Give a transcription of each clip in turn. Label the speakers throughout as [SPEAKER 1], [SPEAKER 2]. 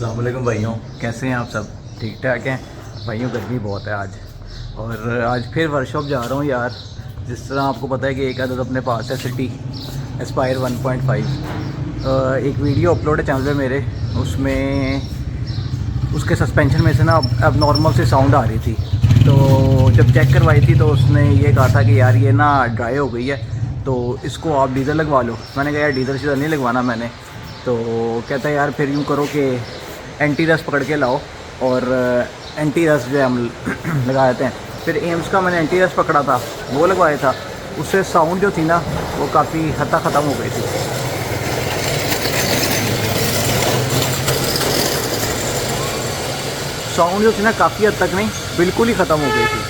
[SPEAKER 1] अस्सलाम वालेकुम भाइयों, कैसे हैं आप सब? ठीक ठाक हैं भाइयों। गर्मी बहुत है आज, और आज फिर वर्कशॉप जा रहा हूँ यार। जिस तरह आपको पता है कि एक आदत अपने पास है, सिटी एस्पायर 1.5। एक वीडियो अपलोड है चैनल पे मेरे, उसमें उसके सस्पेंशन में से ना अब नॉर्मल से साउंड आ रही थी। तो जब चेक करवाई थी तो उसने ये कहा था कि यार ये ना ड्राई हो गई है, तो इसको आप डीज़ल लगवा लो। मैंने कहा यार डीज़ल शीज़ल नहीं लगवाना मैंने। तो कहता है यार फिर यूँ करो कि एंटी रस्ट पकड़ के लाओ, और एंटी रस्ट जो हम लगा देते हैं। फिर एम्स का मैंने एंटी रस्ट पकड़ा था, वो लगवाया था। उससे साउंड जो थी ना वो काफ़ी हद तक ख़त्म हो गई थी। साउंड जो थी ना काफ़ी हद तक नहीं, बिल्कुल ही ख़त्म हो गई थी।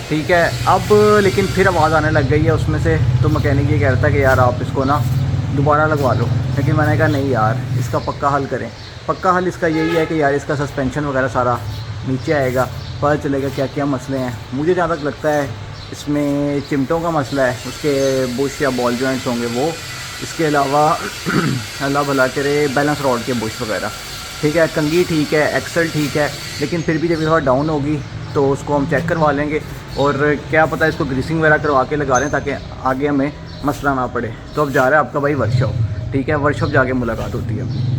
[SPEAKER 1] ठीक है, अब लेकिन फिर आवाज़ आने लग गई है उसमें से। तो मैकेनिक ये कह रहा था कि यार आप इसको ना दोबारा लगवा लो, लेकिन मैंने कहा नहीं यार, इसका पक्का हल करें। पक्का हल इसका यही है कि यार इसका सस्पेंशन वगैरह सारा नीचे आएगा, पता चलेगा क्या क्या मसले हैं। मुझे जहाँ तक लगता है इसमें चिमटों का मसला है, उसके बुश या बॉल जॉइंट्स होंगे वो। इसके अलावा अल्लाह भला करे बैलेंस रॉड के बुश वगैरह। ठीक है, कंघी ठीक है, एक्सल ठीक है, लेकिन फिर भी जब ये थोड़ा डाउन होगी तो उसको हम चेक करवा लेंगे, और क्या पता इसको ग्रीसिंग वगैरह करवा के लगा लें ताकि आगे हमें मसला ना पड़े। तो अब जा रहा है आपका भाई वर्कशॉप। ठीक है, वर्कशॉप जाके मुलाकात होती है अपनी।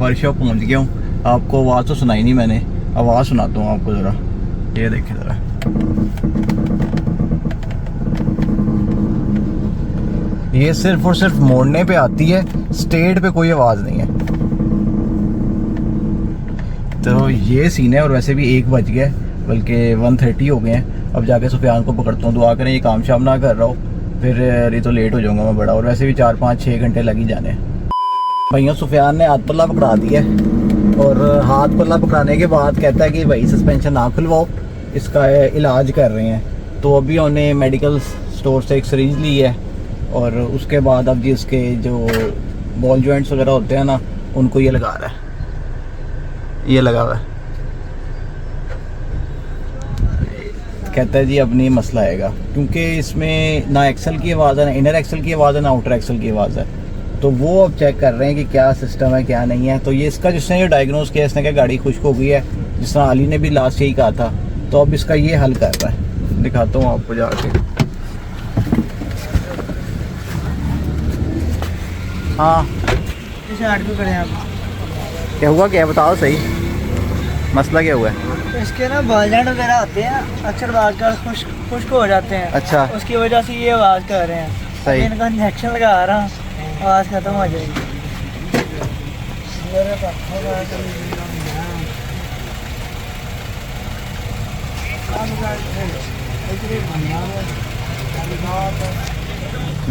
[SPEAKER 1] वर्कशॉप पहुंच गया हूँ। आपको आवाज़ तो सुनाई नहीं, मैंने आवाज़ सुनाता हूँ आपको ज़रा। ये देखिए ज़रा, ये सिर्फ और सिर्फ मोड़ने पे आती है, स्टेट पे कोई आवाज़ नहीं है। तो ये सीन है। और वैसे भी 1 बज गया, बल्कि 1:30 हो गए हैं। अब जाके सुफियान को पकड़ता हूँ, दुआ करें ये काम शाम ना कर रहा हो, फिर ये तो लेट हो जाऊँगा मैं बड़ा। और वैसे भी 4, 5, 6 घंटे लग ही जाने। भैया सुफियान ने हाथ पल्ला पकड़ा दिया, और हाथ पल्ला पकड़ाने के बाद कहता है कि भाई सस्पेंशन ना खुलवाओ, इसका इलाज कर रहे हैं। तो अभी उन्होंने मेडिकल स्टोर से एक सीरीज ली है, और उसके बाद अब जी उसके जो बॉल जॉइंट्स वगैरह होते हैं ना, उनको ये लगा रहा है। ये लगा हुआ है, कहता है जी अब नहीं मसला आएगा, क्योंकि इसमें ना एक्सल की आवाज़ है, ना इनर एक्सल की आवाज़ है, ना आउटर एक्सल की आवाज़ है। तो वो अब चेक कर रहे हैं कि क्या सिस्टम है क्या नहीं है। तो ये इसका जिसने ये डायग्नोज किया, इसने क्या गाड़ी खुश्क हो गई है, जिस तरह अली ने भी लास्ट यही कहा था। तो अब इसका ये हल कर रहा है, दिखाता हूँ आपको जाके। हाँ क्या हुआ, क्या बताओ सही, मसला क्या हुआ है?
[SPEAKER 2] इसके ना बॉलजेंट वगैरह होते हैं, अक्सर बात कर खुश्क हो जाते हैं।
[SPEAKER 1] अच्छा,
[SPEAKER 2] उसकी वजह से ये आवाज़ कर रहे हैं।
[SPEAKER 1] सही।
[SPEAKER 2] इनका इंजेक्शन लगा रहा हूँ, आवाज़ खत्म हो जाएगी।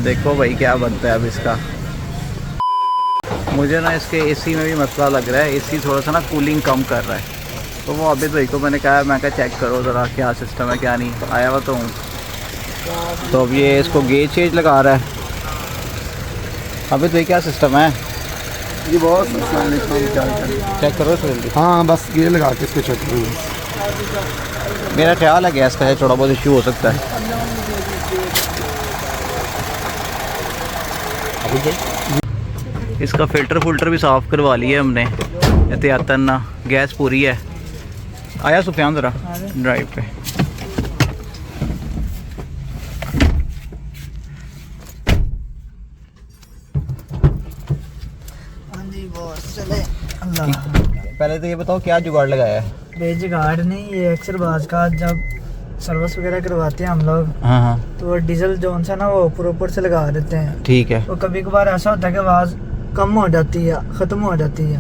[SPEAKER 1] देखो भाई क्या बनता है अब इसका। मुझे ना इसके एसी में भी मसला लग रहा है, एसी थोड़ा सा ना कूलिंग कम कर रहा है। तो वो अभी भाई को मैंने कहा, मैं कहा चेक करो ज़रा क्या सिस्टम है क्या नहीं। आया हुआ तो हूँ। तो अब ये इसको गेज चेंज लगा रहा है। अभी तो क्या सिस्टम है
[SPEAKER 3] ये बहुत
[SPEAKER 1] चेक करो इसको जल्दी।
[SPEAKER 3] हाँ बस ये लगा के इसको चेक करो।
[SPEAKER 1] मेरा ख्याल है गैस का है, थोड़ा बहुत इश्यू हो सकता है। इसका फ़िल्टर भी साफ़ करवा लिया हमने एहतियातन ना, गैस पूरी है। आया सुफियान ज़रा ड्राइव पे। पहले तो ये बताओ क्या जुगाड़ लगाया है?
[SPEAKER 2] बेजुगाड़ नहीं, ये अक्सर बाज का जब सर्विस वगैरह करवाते हैं हम लोग,
[SPEAKER 1] हाँ,
[SPEAKER 2] तो डीजल जोन सा ना वो ऊपर से लगा देते हैं।
[SPEAKER 1] ठीक है।
[SPEAKER 2] तो कभी कभार ऐसा होता है कि आवाज़ कम हो जाती है, ख़त्म हो जाती है।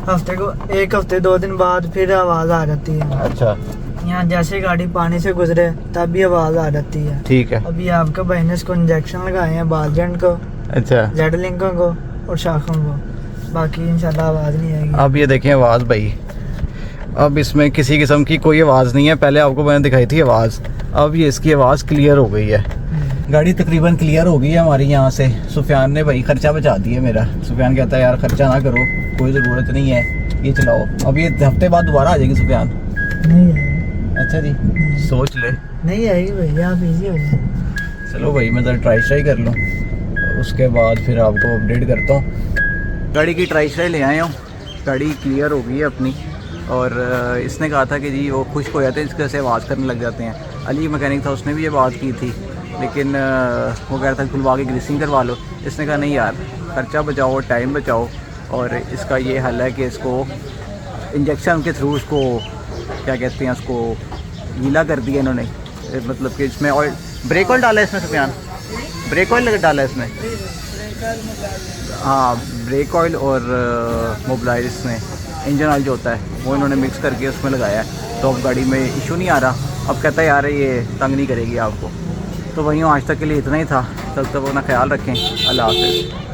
[SPEAKER 2] हफ्ते को 1 हफ्ते 2 दिन बाद फिर आवाज़ आ जाती है।
[SPEAKER 1] अच्छा,
[SPEAKER 2] यहाँ जैसे गाड़ी पानी से गुजरे तब भी आवाज़ आ जाती है।
[SPEAKER 1] ठीक है।
[SPEAKER 2] अभी आपके भाई ने इसको इंजेक्शन लगाए हैं, बालजेंट को,
[SPEAKER 1] अच्छा,
[SPEAKER 2] जेड लिंकों को और शाखों को। बाकी इंशाल्लाह आवाज़ नहीं आएगी।
[SPEAKER 1] अब ये देखें आवाज़ भाई, अब इसमें किसी किस्म की कोई आवाज़ नहीं है। पहले आपको मैंने दिखाई थी आवाज़, अब ये इसकी आवाज़ क्लियर हो गई है। गाड़ी तकरीबन क्लियर हो गई है हमारी यहाँ से। सुफियान ने भाई ख़र्चा बचा दिया मेरा। सुफियान कहता है यार ख़र्चा ना करो, कोई ज़रूरत नहीं है, ये चलाओ। अब ये हफ्ते बाद दोबारा आ जाएगी सुफियान।
[SPEAKER 2] नहीं आएगी।
[SPEAKER 1] अच्छा जी, सोच ले।
[SPEAKER 2] नहीं आएगी भैया, आप इजी हो जाए।
[SPEAKER 1] चलो भाई मैं ज़रा ट्राई कर लूँ, उसके बाद फिर आपको अपडेट करता हूँ। गाड़ी की ट्राई ले आया हूँ, गाड़ी क्लियर हो गई है अपनी। और इसने कहा था कि जी वो खुश्क हो जाते हैं, इसके से आवाज़ करने लग जाते हैं। अली मैकेनिक था, उसने भी ये बात की थी, लेकिन वो कह रहा था खुलवा के ग्रीसिंग करवा लो। इसने कहा नहीं यार, खर्चा बचाओ, टाइम बचाओ, और इसका ये हल है कि इसको इंजेक्शन के थ्रू उसको क्या कहते हैं, उसको गीला कर दिया इन्होंने। मतलब कि इसमें ऑयल, ब्रेक ऑयल डाला है इसमें सुफियान, ब्रेक ऑयल डाला है इसमें। हाँ, ब्रेक ऑयल और मोबिलाइज इसमें इंजन ऑयल जो होता है वो इन्होंने मिक्स करके उसमें लगाया है। तो अब गाड़ी में इशू नहीं आ रहा। अब कहता है यार ये तंग नहीं करेगी आपको। तो वहीं आज तक के लिए इतना ही था। तब तक अपना ख्याल रखें। अल्लाह हाफ़िज़।